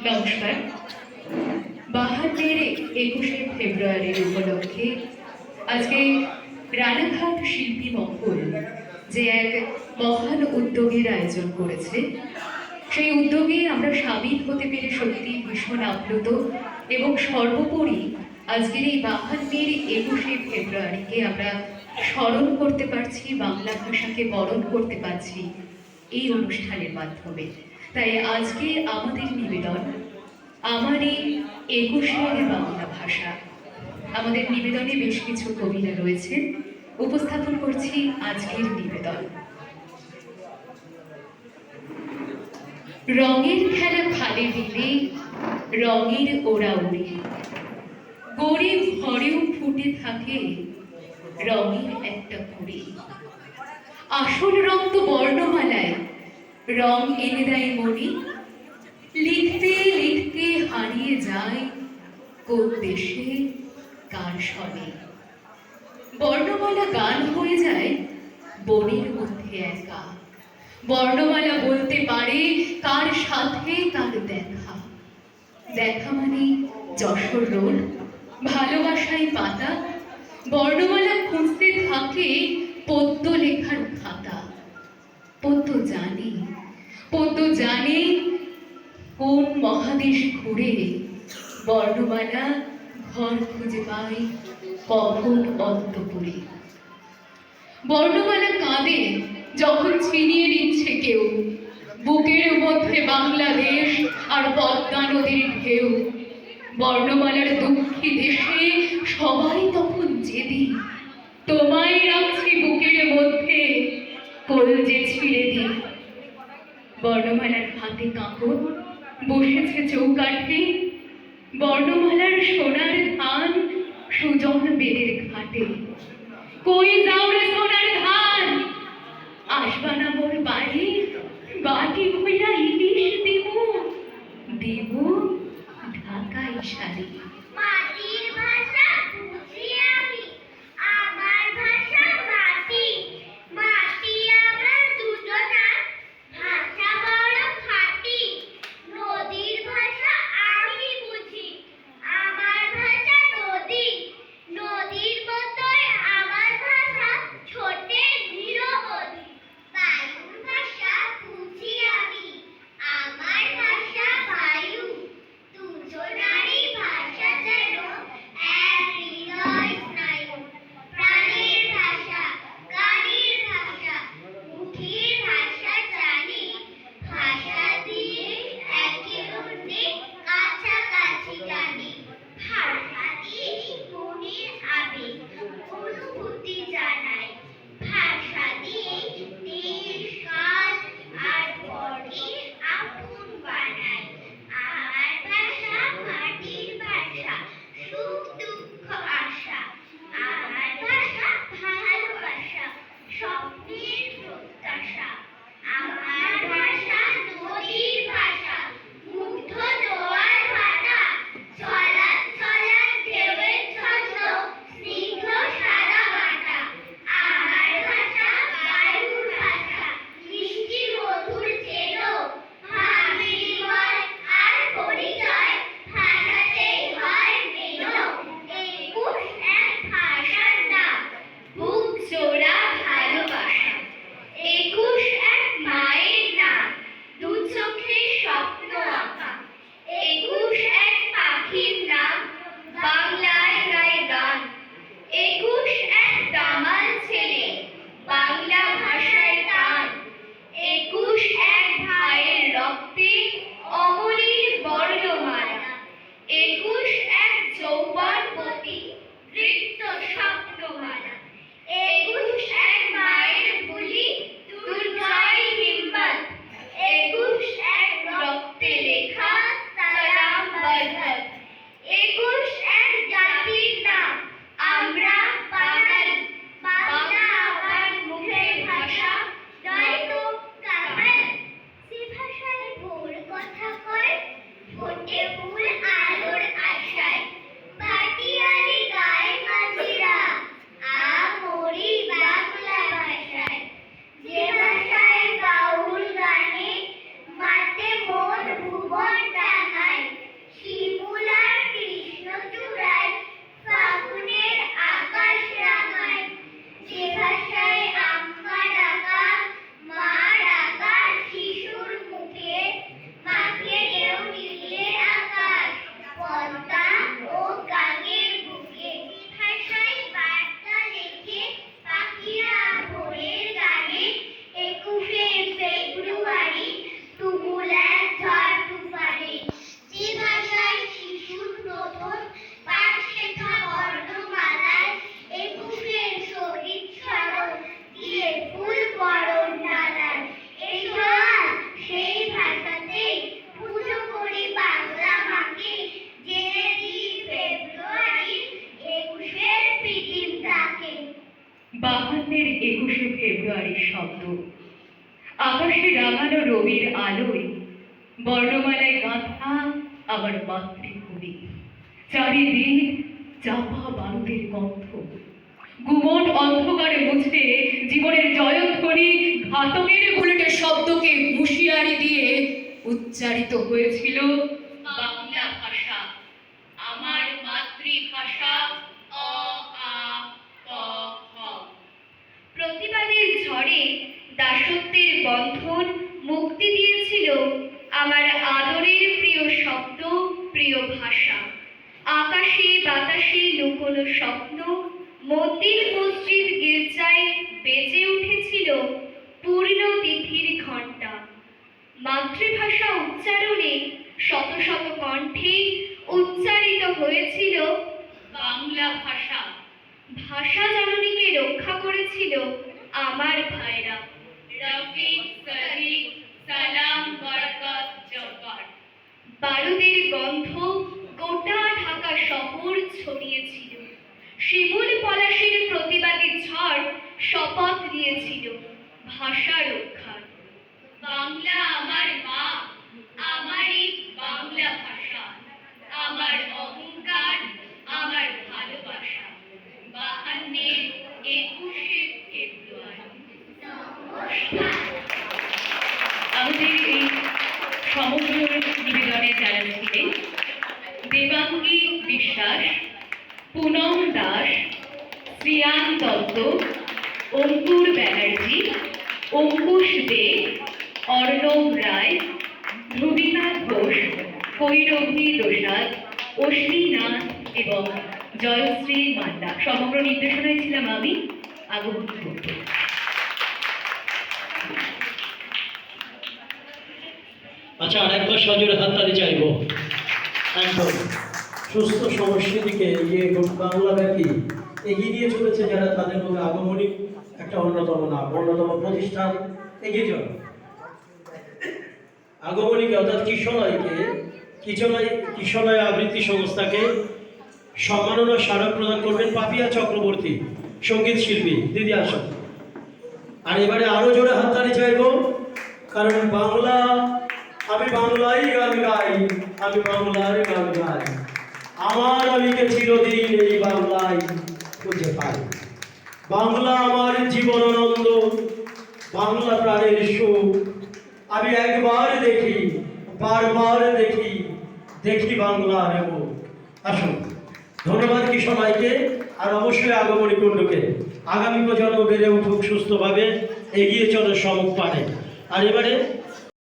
নমস্কার। বাহান্নের 21শে ফেব্রুয়ারির উপলক্ষে আজকে রানাঘাট শিল্পী মহল যে এক মহান উদ্যোগের আয়োজন করেছে, সেই উদ্যোগে আমরা সামিল হতে পেরে সত্যি ভীষণ আপ্লুত এবং সর্বোপরি আজকের এই বাহান্নের 21শে ফেব্রুয়ারিকে আমরা স্মরণ করতে পারছি, বাংলা ভাষাকে বরণ করতে পারছি এই অনুষ্ঠানের মাধ্যমে। তাই আজকে আমাদের নিবেদন আমারই 21শের বাংলা ভাষা। আমাদের নিবেদনে বেশ কিছু কবিরা রয়েছেন, উপস্থাপন করছি আজকের নিবেদন। রঙের খেলা খালে দিলে রঙের ওরা উড়ে, গরিব ঘরেও ফুটে থাকে রঙের একটা কুড়ি। আসল রং তো বর্ণমালায় রং এনে দেয় মনি, লিখতে লিখতে হারিয়ে যায় কোন দেশে কার সনে। বর্ণমালা গান হয়ে যায় বনের মধ্যে একা, বর্ণমালা বলতে পারে কার সাথে কার দেখা। দেখা মানে যশোর রোড, ভালোবাসায় পাতা। বর্ণমালা খুঁজতে থাকে পদ্য লেখার খাতা। পদ্য জানে কোন মহাদেশ ঘুরে বর্ণমালা ঘর খুঁজে পায় কখন অন্তপুরে। বর্ণমালা কাঁদে যখন ছিনিয়ে নিচ্ছে কেউ বুকের মধ্যে বাংলাদেশ আর পদ্মা নদীর ঢেউ। বর্ণমালার দুঃখী দেশে সবাই তখন জেদি, তোমায় রাখছি বুকের মধ্যে কলজে ছিঁড়ে দি। বর্ণমালার হাতে কাঁকড় বসেছে চৌকাঠে, বর্ণমালার সোনার ধান সুজন বেদের ঘাটে। কই যাও রে সোনার ধান, আসবা না মোর বাড়ি, বাটি কইরা ইলিশ দিব, দিব ঢাকাই শাড়ি। মাটির ভাষা বুঝি আমি, আমার ভাষা মাটি। মাটি আমার দুজনা, ভাষা বড় খাঁটি। নদীর ভাষা আমি বুঝি, আমার ভাষা নদী। নদীর মতোই আমার ভাষা, ছোটে ধীরগতি। বায়ুর ভাষা বুঝি আমি, আমার ভাষা বায়ু। দুজনারই ভাষা যেন আকাশে রাঙানো রবির আলোয় বর্ণমালায় গাঁথা আমার মাতৃভূমি। চারিদিক চাপা বারুদের গন্ধ, গুমট অন্ধকারে মুছে জীবনের জয়ধ্বনি ঘাতকের বুলেটে শব্দকে হুঁশিয়ারি দিয়ে উচ্চারিত হয়েছিল বাংলা ভাষা, আমার মাতৃভাষা। অ আ ক খ। প্রতিবাদের ঝড়ে দাসত্বের বন্ধন মুক্তি দিয়েছিল আমার আদরের প্রিয় শব্দ, প্রিয় ভাষা। আকাশে বাতাসে লুকোনো স্বপ্ন, মন্দির মসজিদ গির্জায় বেজে উঠেছিল পূর্ণ তিথির ঘণ্টা। মাতৃভাষা উচ্চারণে শত শত কণ্ঠে উচ্চারিত হয়েছিল বাংলা ভাষা। ভাষা জননীকে রক্ষা করেছিল আমার ভাইরা। রফিক, সাদিক, সালাম, বরকত, জব্বার। বারুদের গন্ধ গোটা ঢাকা শহর ছড়িয়েছিল। শিমুল পলাশের প্রতিবাদী ঝড় শপথ নিয়েছিল ভাষা রক্ষার। বাংলা আমার মা, আমারই বাংলা ভাষা, আমার অহংকার, আমার ভালোবাসা। 52 21 ফেব্রুয়ারি। আমাদের এই সমগ্র নিবেদনে যারা ছিলেন দেবাঙ্গী বিশ্বাস, পুনম দাস, শ্রিয়ান দত্ত, অঙ্কুর ব্যানার্জি, অঙ্কুশ দে, অর্ণব রায়, ধ্রুবিকা ঘোষ, কৈরবী দোসাদ, অশ্বিনী নাথ এবং জয়শ্রী মান্ডা। সমগ্র নির্দেশনায় ছিলাম আমি, আগমন করব। আচ্ছা, আরেকবার সজোরে হাততালি চাইব। একদম সুস্থ সমষ্টির দিকে এগিয়ে বাংলাব্যাপী এগিয়ে নিয়ে চলেছে যারা, তাদের মধ্যে আগমনী একটা অন্যতম নাম, অন্যতম প্রতিষ্ঠান এগিয়ে চলে। আগমনীকে অর্থাৎ কিশলয় আবৃত্তি সংস্থাকে সম্মাননা স্মারক প্রদান করবেন পাপিয়া চক্রবর্তী, সঙ্গীত শিল্পী। দিদি আসুন। আর এবারে আরো জোরে হাততালি চাইব, কারণ বাংলা, আমি বাংলাই গান গাই, আমি বাংলার গান গাই, আমার আমিকে চিরদিন এই বাংলায় খুঁজে পাই। বাংলা আমার জীবনানন্দ, বাংলা প্রাণের সুখ। আমি একবার দেখি, বারবার দেখি, দেখি বাংলার মুখ। আসুন, ধন্যবাদ কি সবাইকে, আর অবশ্যই আগমনী কুণ্ডকে। আগামী প্রজন্ম বেড়ে উঠুক সুস্থভাবে, এগিয়ে চলে সমুখ পানে। আর এবারে